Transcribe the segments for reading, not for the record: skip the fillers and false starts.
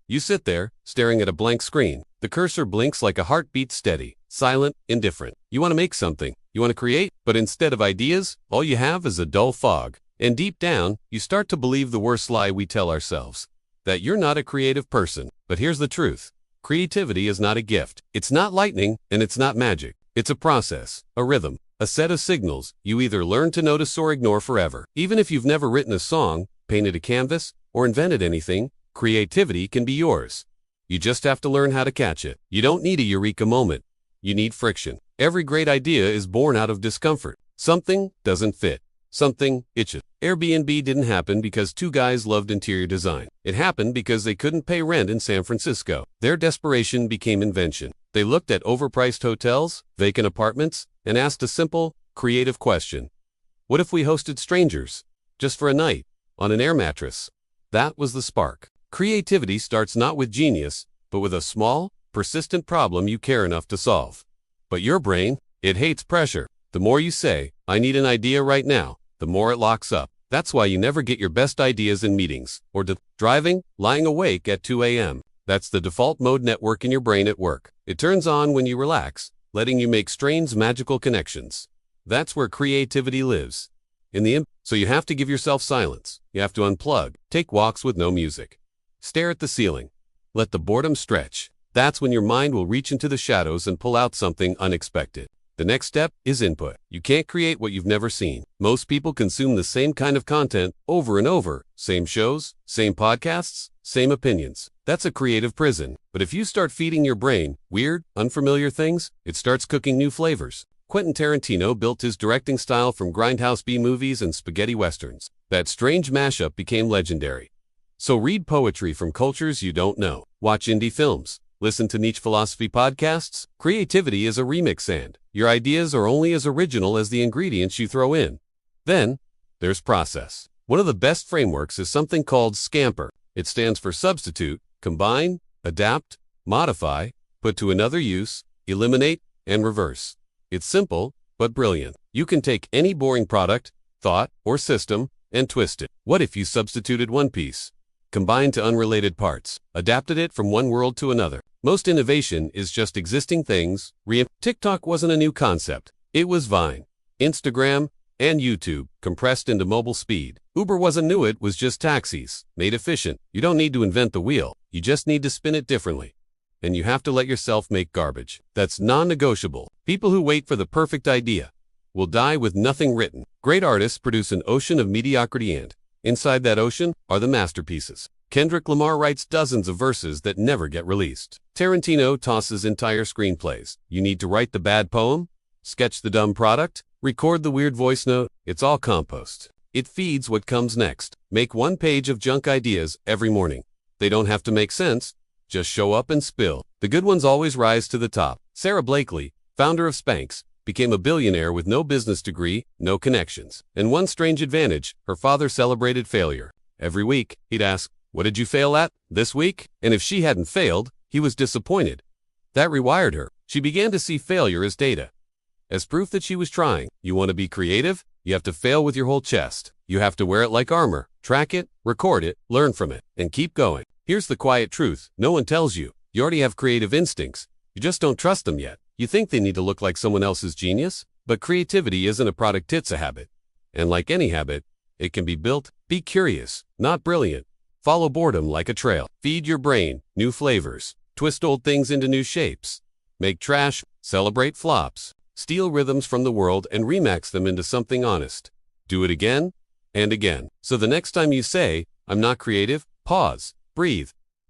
You sit there, staring at a blank screen. The cursor blinks like a heartbeat, steady, silent, indifferent. You want to make something. You want to create, but instead of ideas, all you have is a dull fog. And deep down, you start to believe the worst lie we tell ourselves, that you're not a creative person. But here's the truth. Creativity is not a gift. It's not lightning, and it's not magic. It's a process, a rhythm, a set of signals you either learn to notice or ignore forever. Even if you've never written a song, painted a canvas, or invented anything, creativity can be yours. You just have to learn how to catch it. You don't need a eureka moment. You need friction. Every great idea is born out of discomfort. Something doesn't fit. Something itches. Airbnb didn't happen because two guys loved interior design. It happened because they couldn't pay rent in San Francisco. Their desperation became invention. They looked at overpriced hotels, vacant apartments, and asked a simple, creative question. What if we hosted strangers? Just for a night, on an air mattress. That was the spark. Creativity starts not with genius, but with a small, persistent problem you care enough to solve. But your brain, it hates pressure. The more you say, I need an idea right now, the more it locks up. That's why you never get your best ideas in meetings, or driving, lying awake at 2 a.m. That's the default mode network in your brain at work. It turns on when you relax, letting you make strange magical connections. That's where creativity lives. So you have to give yourself silence. You have to unplug. Take walks with no music. Stare at the ceiling. Let the boredom stretch. That's when your mind will reach into the shadows and pull out something unexpected. The next step is input. You can't create what you've never seen. Most people consume the same kind of content over and over. Same shows, same podcasts, same opinions. That's a creative prison. But if you start feeding your brain weird, unfamiliar things, it starts cooking new flavors. Quentin Tarantino built his directing style from grindhouse B-movies and spaghetti westerns. That strange mashup became legendary. So read poetry from cultures you don't know. Watch indie films. Listen to niche philosophy podcasts. Creativity is a remix, and your ideas are only as original as the ingredients you throw in. Then, there's process. One of the best frameworks is something called SCAMPER. It stands for substitute, combine, adapt, modify, put to another use, eliminate, and reverse. It's simple, but brilliant. You can take any boring product, thought, or system, and twist it. What if you substituted one piece? Combined to unrelated parts, adapted it from one world to another. Most innovation is just existing things. TikTok wasn't a new concept. It was Vine, Instagram, and YouTube, compressed into mobile speed. Uber wasn't new, it was just taxis, made efficient. You don't need to invent the wheel. You just need to spin it differently. And you have to let yourself make garbage. That's non-negotiable. People who wait for the perfect idea will die with nothing written. Great artists produce an ocean of mediocrity, and inside that ocean are the masterpieces. Kendrick Lamar writes dozens of verses that never get released. Tarantino tosses entire screenplays. You need to write the bad poem, sketch the dumb product, record the weird voice note. It's all compost. It feeds what comes next. Make one page of junk ideas every morning. They don't have to make sense. Just show up and spill. The good ones always rise to the top. Sara Blakely, founder of Spanx, became a billionaire with no business degree, no connections. And one strange advantage, her father celebrated failure. Every week, he'd ask, "What did you fail at this week?" And if she hadn't failed, he was disappointed. That rewired her. She began to see failure as data, as proof that she was trying. You want to be creative? You have to fail with your whole chest. You have to wear it like armor. Track it, record it, learn from it, and keep going. Here's the quiet truth. No one tells you. You already have creative instincts. You just don't trust them yet. You think they need to look like someone else's genius? But creativity isn't a product, it's a habit. And like any habit, it can be built. Be curious, not brilliant. Follow boredom like a trail. Feed your brain new flavors. Twist old things into new shapes. Make trash, celebrate flops. Steal rhythms from the world and remix them into something honest. Do it again and again. So the next time you say, "I'm not creative," pause, breathe.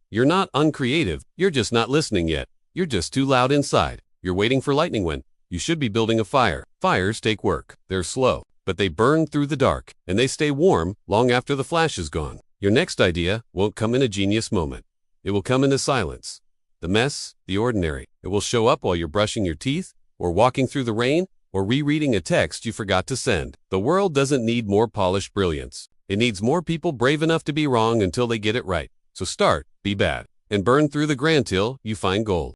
You're not uncreative, you're just not listening yet. You're just too loud inside. You're waiting for lightning when you should be building a fire. Fires take work. They're slow, but they burn through the dark, and they stay warm long after the flash is gone. Your next idea won't come in a genius moment. It will come in the silence, the mess, the ordinary. It will show up while you're brushing your teeth, or walking through the rain, or rereading a text you forgot to send. The world doesn't need more polished brilliance. It needs more people brave enough to be wrong until they get it right. So start, be bad, and burn through the granite till you find gold.